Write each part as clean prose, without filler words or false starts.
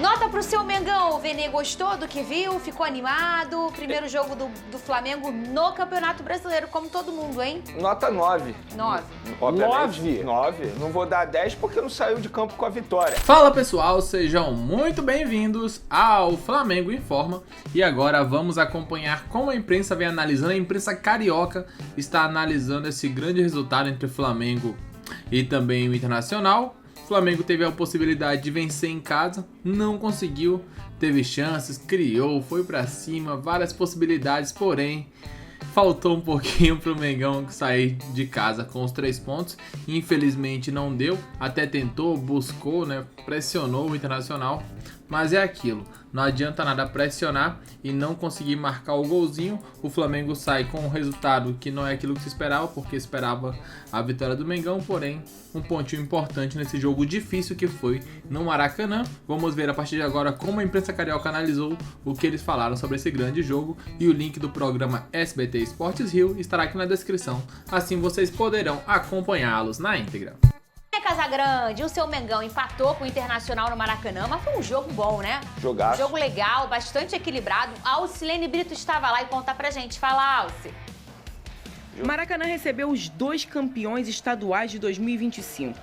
Nota pro seu Mengão. O Vene gostou do que viu? Ficou animado? Primeiro jogo do Flamengo no Campeonato Brasileiro, como todo mundo, hein? Nota 9. 9. 9? Não vou dar 10 porque não saiu de campo com a vitória. Fala pessoal, sejam muito bem-vindos ao Flamengo Informa. E agora vamos acompanhar como a imprensa vem analisando. A imprensa carioca está analisando esse grande resultado entre o Flamengo e também o Internacional. O Flamengo teve a possibilidade de vencer em casa, não conseguiu, teve chances, criou, foi pra cima, várias possibilidades, porém faltou um pouquinho pro Mengão sair de casa com os 3 pontos. Infelizmente não deu, até tentou, buscou, né, pressionou o Internacional, mas é aquilo, não adianta nada pressionar e não conseguir marcar o golzinho. O Flamengo sai com um resultado que não é aquilo que se esperava, porque esperava a vitória do Mengão, porém um pontinho importante nesse jogo difícil que foi no Maracanã. Vamos ver a partir de agora como a imprensa carioca analisou o que eles falaram sobre esse grande jogo, e o link do programa SBT Esportes Rio estará aqui na descrição, assim vocês poderão acompanhá-los na íntegra. Casagrande, o seu Mengão empatou com o Internacional no Maracanã, mas foi um jogo bom, né? Jogaço. Um jogo legal, bastante equilibrado. A Alcilene Brito estava lá e conta pra gente. Fala, Alci. O Maracanã recebeu os 2 campeões estaduais de 2025.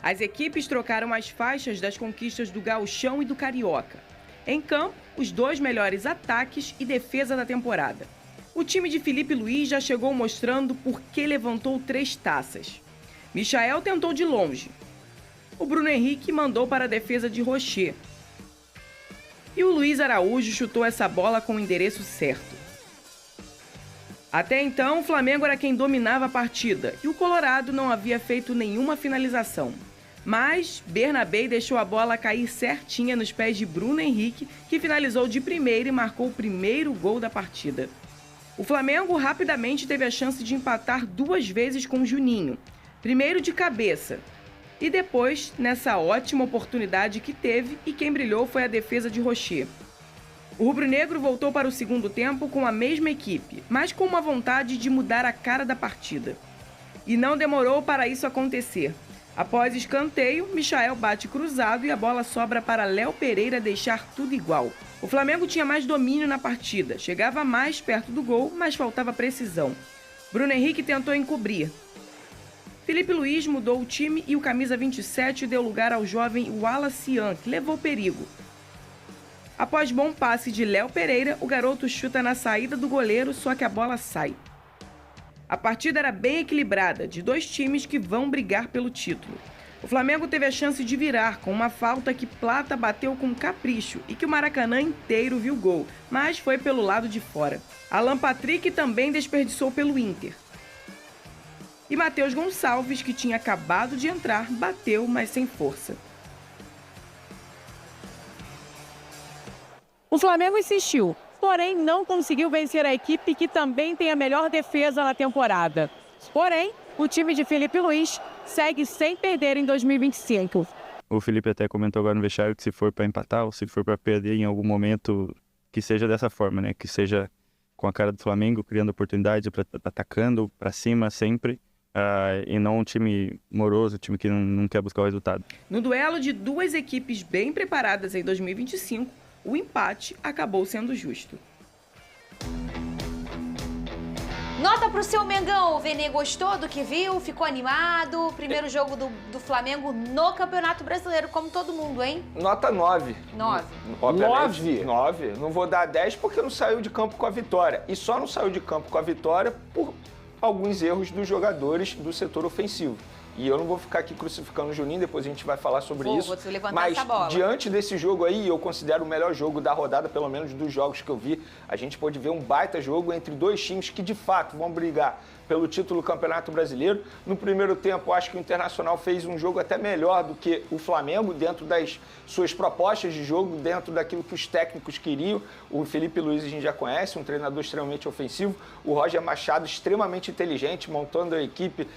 As equipes trocaram as faixas das conquistas do Gauchão e do Carioca. Em campo, os 2 melhores ataques e defesa da temporada. O time de Felipe Luiz já chegou mostrando por que levantou 3 taças. Michael tentou de longe. O Bruno Henrique mandou para a defesa de Rocher. E o Luiz Araújo chutou essa bola com o endereço certo. Até então, o Flamengo era quem dominava a partida e o Colorado não havia feito nenhuma finalização. Mas Bernabé deixou a bola cair certinha nos pés de Bruno Henrique, que finalizou de primeira e marcou o primeiro gol da partida. O Flamengo rapidamente teve a chance de empatar 2 vezes com o Juninho. Primeiro de cabeça, e depois nessa ótima oportunidade que teve, e quem brilhou foi a defesa de Rocher. O rubro-negro voltou para o segundo tempo com a mesma equipe, mas com uma vontade de mudar a cara da partida. E não demorou para isso acontecer. Após escanteio, Michael bate cruzado e a bola sobra para Léo Pereira deixar tudo igual. O Flamengo tinha mais domínio na partida, chegava mais perto do gol, mas faltava precisão. Bruno Henrique tentou encobrir. Felipe Luiz mudou o time e o camisa 27 deu lugar ao jovem Wallace Ian, que levou perigo. Após bom passe de Léo Pereira, o garoto chuta na saída do goleiro, só que a bola sai. A partida era bem equilibrada, de 2 times que vão brigar pelo título. O Flamengo teve a chance de virar com uma falta que Plata bateu com capricho e que o Maracanã inteiro viu gol, mas foi pelo lado de fora. Alan Patrick também desperdiçou pelo Inter. E Matheus Gonçalves, que tinha acabado de entrar, bateu, mas sem força. O Flamengo insistiu, porém não conseguiu vencer a equipe que também tem a melhor defesa na temporada. Porém, o time de Felipe Luiz segue sem perder em 2025. O Felipe até comentou agora no vestiário que se for para empatar ou se for para perder em algum momento, que seja dessa forma, né? Que seja com a cara do Flamengo, criando oportunidade, atacando para cima sempre. E não um time moroso, um time que não quer buscar o resultado. No duelo de 2 equipes bem preparadas em 2025, o empate acabou sendo justo. Nota pro seu Mengão. O Vene gostou do que viu? Ficou animado? Primeiro jogo do Flamengo no Campeonato Brasileiro, como todo mundo, hein? Nota 9. 9. 9? Não vou dar 10 porque não saiu de campo com a vitória. E só não saiu de campo com a vitória por alguns erros dos jogadores do setor ofensivo. E eu não vou ficar aqui crucificando o Juninho, depois a gente vai falar sobre isso. Vou te levantar mas essa bola. Diante desse jogo aí, eu considero o melhor jogo da rodada, pelo menos dos jogos que eu vi. A gente pôde ver um baita jogo entre 2 times que de fato vão brigar pelo título do Campeonato Brasileiro. No primeiro tempo, acho que o Internacional fez um jogo até melhor do que o Flamengo, dentro das suas propostas de jogo, dentro daquilo que os técnicos queriam. O Felipe Luiz a gente já conhece, um treinador extremamente ofensivo. O Roger Machado, extremamente inteligente, montando a equipe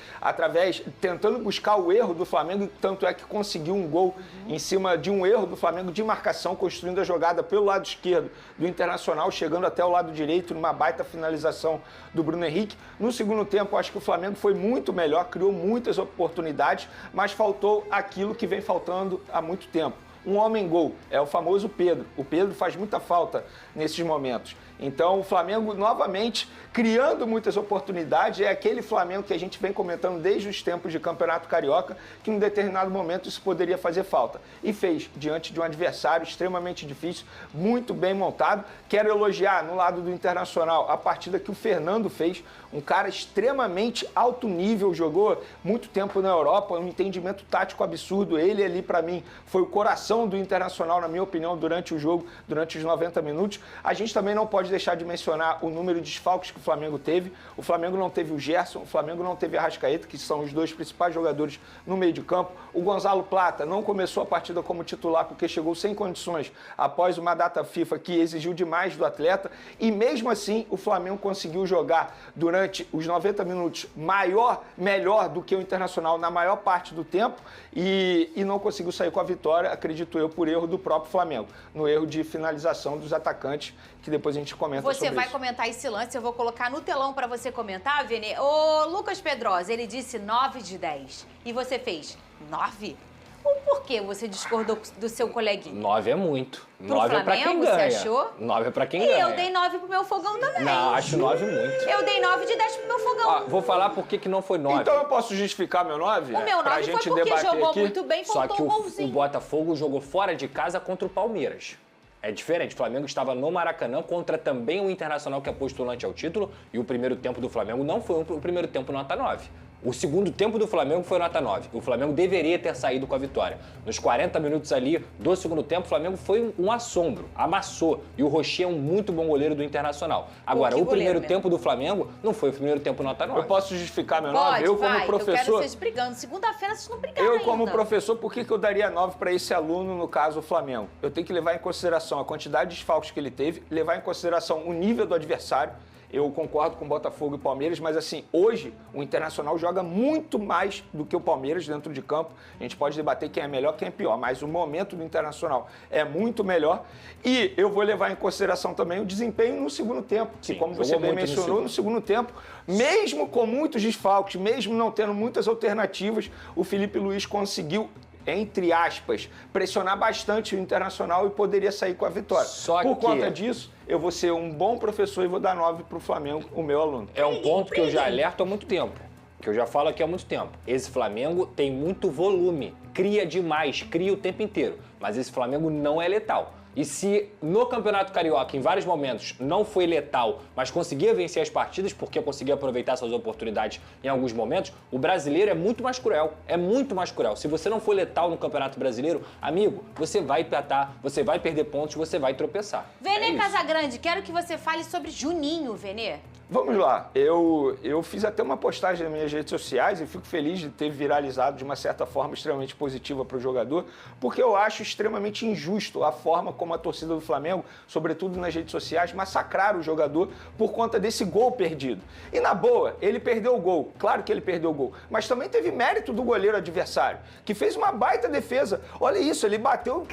tentando buscar o erro do Flamengo, tanto é que conseguiu um gol em cima de um erro do Flamengo de marcação, construindo a jogada pelo lado esquerdo do Internacional, chegando até o lado direito, numa baita finalização do Bruno Henrique. No segundo tempo, acho que o Flamengo foi muito melhor, criou muitas oportunidades, mas faltou aquilo que vem faltando há muito tempo. um homem-gol, é o famoso Pedro. O Pedro faz muita falta nesses momentos. Então, o Flamengo, novamente, criando muitas oportunidades, é aquele Flamengo que a gente vem comentando desde os tempos de Campeonato Carioca, que em um determinado momento isso poderia fazer falta. E fez, diante de um adversário extremamente difícil, muito bem montado. Quero elogiar, no lado do Internacional, a partida que o Fernando fez, um cara extremamente alto nível, jogou muito tempo na Europa, um entendimento tático absurdo. Ele ali, para mim, foi o coração do Internacional, na minha opinião, durante o jogo, durante os 90 minutos. A gente também não pode deixar de mencionar o número de desfalques que o Flamengo teve. O Flamengo não teve o Gerson, o Flamengo não teve a Arrascaeta, que são os dois principais jogadores no meio de campo. O Gonzalo Plata não começou a partida como titular porque chegou sem condições após uma data FIFA que exigiu demais do atleta. E mesmo assim, o Flamengo conseguiu jogar durante os 90 minutos melhor do que o Internacional na maior parte do tempo e não conseguiu sair com a vitória, acredito eu, por erro do próprio Flamengo, no erro de finalização dos atacantes, que depois a gente comenta sobre isso. Você vai comentar esse lance, eu vou colocar no telão para você comentar, Vene. Ô, Lucas Pedrosa, ele disse 9 de 10. E você fez 9? Por que você discordou do seu coleguinha? 9 é muito. Pro 9 é pra quem ganha. Você achou? 9 é pra quem E ganha. eu dei 9 pro meu fogão também. Não, acho 9 muito. Eu dei 9 de 10 pro meu fogão. Vou falar por que não foi 9. Então eu posso justificar meu 9? O meu 9 foi porque jogou aqui. muito bem, Só faltou que um o golzinho. Botafogo jogou fora de casa contra o Palmeiras. É diferente. O Flamengo estava no Maracanã contra também o Internacional, que é postulante ao título, e o primeiro tempo do Flamengo não foi o primeiro tempo nota 9. O segundo tempo do Flamengo foi nota 9. O Flamengo deveria ter saído com a vitória. Nos 40 minutos ali do segundo tempo, o Flamengo foi um assombro, amassou. E o Rocher é um muito bom goleiro do Internacional. Agora, o primeiro tempo do Flamengo não foi o primeiro tempo nota 9. Eu posso justificar meu 9? Eu, como professor... Eu quero vocês brigando. Segunda-feira vocês não brigaram Eu, ainda. como professor, por que eu daria 9 para esse aluno, no caso, o Flamengo? Eu tenho que levar em consideração a quantidade de desfalques que ele teve, levar em consideração o nível do adversário. Eu concordo com o Botafogo e Palmeiras, mas assim, hoje o Internacional joga muito mais do que o Palmeiras dentro de campo. A gente pode debater quem é melhor, quem é pior, mas o momento do Internacional é muito melhor. E eu vou levar em consideração também o desempenho no segundo tempo, que como você bem mencionou, no segundo tempo, mesmo com muitos desfalques, mesmo não tendo muitas alternativas, o Felipe Luiz conseguiu, entre aspas, pressionar bastante o Internacional e poderia sair com a vitória. Por conta disso, eu vou ser um bom professor e vou dar 9 para o Flamengo, o meu aluno. É um ponto que eu já alerto há muito tempo, que eu já falo aqui há muito tempo. Esse Flamengo tem muito volume, cria demais, cria o tempo inteiro, mas esse Flamengo não é letal. E se no Campeonato Carioca, em vários momentos, não foi letal, mas conseguia vencer as partidas porque conseguia aproveitar suas oportunidades em alguns momentos, o brasileiro é muito mais cruel. É muito mais cruel. Se você não for letal no Campeonato Brasileiro, amigo, você vai empatar, você vai perder pontos, você vai tropeçar. Vene Casagrande, quero que você fale sobre Juninho, Vene. Vamos lá, eu fiz até uma postagem nas minhas redes sociais e fico feliz de ter viralizado de uma certa forma extremamente positiva para o jogador, porque eu acho extremamente injusto a forma como a torcida do Flamengo, sobretudo nas redes sociais, massacraram o jogador por conta desse gol perdido. E na boa, ele perdeu o gol, claro que ele perdeu o gol, mas também teve mérito do goleiro adversário, que fez uma baita defesa. Olha isso, ele bateu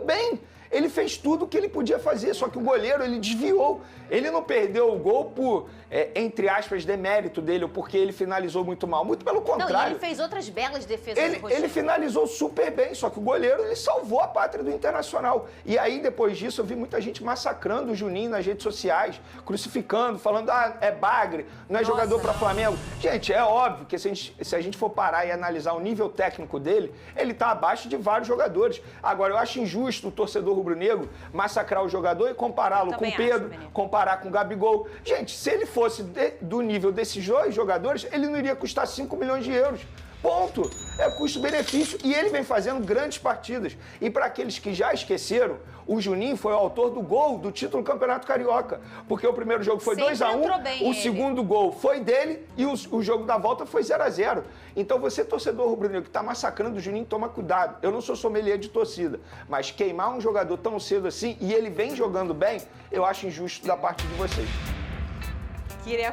bem. Ele fez tudo o que ele podia fazer, só que o goleiro, ele desviou. Ele não perdeu o gol por, entre aspas, demérito dele, ou porque ele finalizou muito mal. Muito pelo contrário. Não, e ele fez outras belas defesas. Ele finalizou super bem, só que o goleiro, ele salvou a pátria do Internacional. E aí, depois disso, eu vi muita gente massacrando o Juninho nas redes sociais, crucificando, falando, é bagre, não é jogador para Flamengo. Gente, é óbvio que se a gente for parar e analisar o nível técnico dele, ele tá abaixo de vários jogadores. Agora, eu acho injusto o torcedor rubro-negro massacrar o jogador e compará-lo com o Pedro, comparar com o Gabigol. Gente, se ele fosse do nível desses dois jogadores, ele não iria custar 5 milhões de euros. Ponto. É custo-benefício. E ele vem fazendo grandes partidas. E para aqueles que já esqueceram, o Juninho foi o autor do gol do título do Campeonato Carioca. Porque o primeiro jogo foi 2-1, o segundo gol foi dele e o jogo da volta foi 0-0. Então você, torcedor rubro-negro, que está massacrando o Juninho, toma cuidado. Eu não sou sommelier de torcida, mas queimar um jogador tão cedo assim e ele vem jogando bem, eu acho injusto da parte de vocês.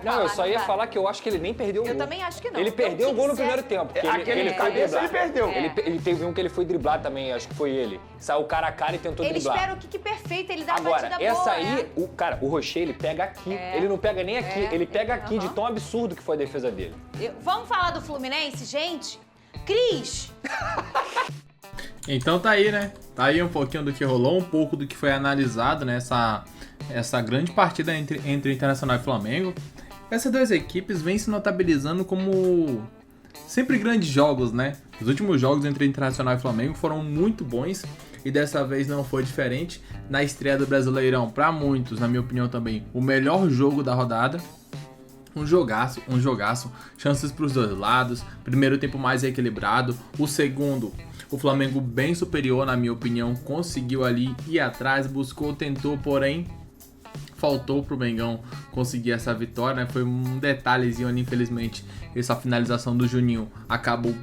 Não, eu só ia falar que eu acho que ele nem perdeu o gol. Eu também acho que não. Ele perdeu o gol no primeiro tempo. Aquele cabeça ele perdeu. Ele teve um que ele foi driblar também, acho que foi ele. Saiu cara a cara e tentou driblar. Ele espera o kick perfeito, ele dá uma batida boa. Agora, essa aí, o Rocher, ele pega aqui. Ele não pega nem aqui, ele pega aqui de tão absurdo que foi a defesa dele. Vamos falar do Fluminense, gente? Cris! Então tá aí, né? Tá aí um pouquinho do que rolou, um pouco do que foi analisado, né? Essa grande partida entre Internacional e Flamengo. Essas duas equipes vêm se notabilizando como sempre grandes jogos, né? Os últimos jogos entre Internacional e Flamengo foram muito bons e dessa vez não foi diferente. Na estreia do Brasileirão, para muitos, na minha opinião também, o melhor jogo da rodada. Um jogaço. Chances para os dois lados. Primeiro tempo mais equilibrado. O segundo, o Flamengo bem superior, na minha opinião. Conseguiu ali ir atrás, buscou, tentou, porém faltou pro Mengão conseguir essa vitória, né? Foi um detalhezinho ali, infelizmente. Essa finalização do Juninho acabou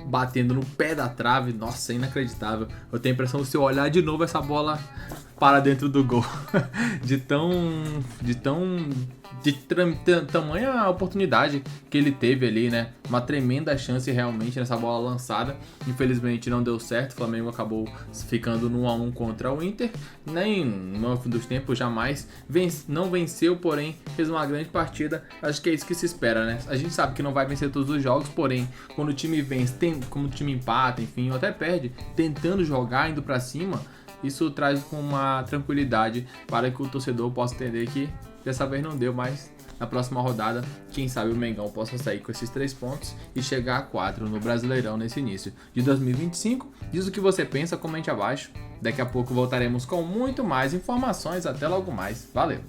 batendo no pé da trave. Nossa, é inacreditável. Eu tenho a impressão que se eu olhar de novo essa bola para dentro do gol. de tamanha oportunidade que ele teve ali, né? Uma tremenda chance realmente nessa bola lançada. Infelizmente não deu certo. O Flamengo acabou ficando no 1-1 contra o Inter. Nem no fim dos tempos jamais não venceu, porém fez uma grande partida. Acho que é isso que se espera, né? A gente sabe que não vai vencer todos os jogos, porém quando o time vence, como o time empata, enfim, ou até perde, tentando jogar, indo pra cima, isso traz com uma tranquilidade para que o torcedor possa entender que dessa vez não deu, mas na próxima rodada, quem sabe o Mengão possa sair com esses 3 pontos e chegar a 4 no Brasileirão nesse início de 2025. Diz o que você pensa, comente abaixo. Daqui a pouco voltaremos com muito mais informações. Até logo mais. Valeu!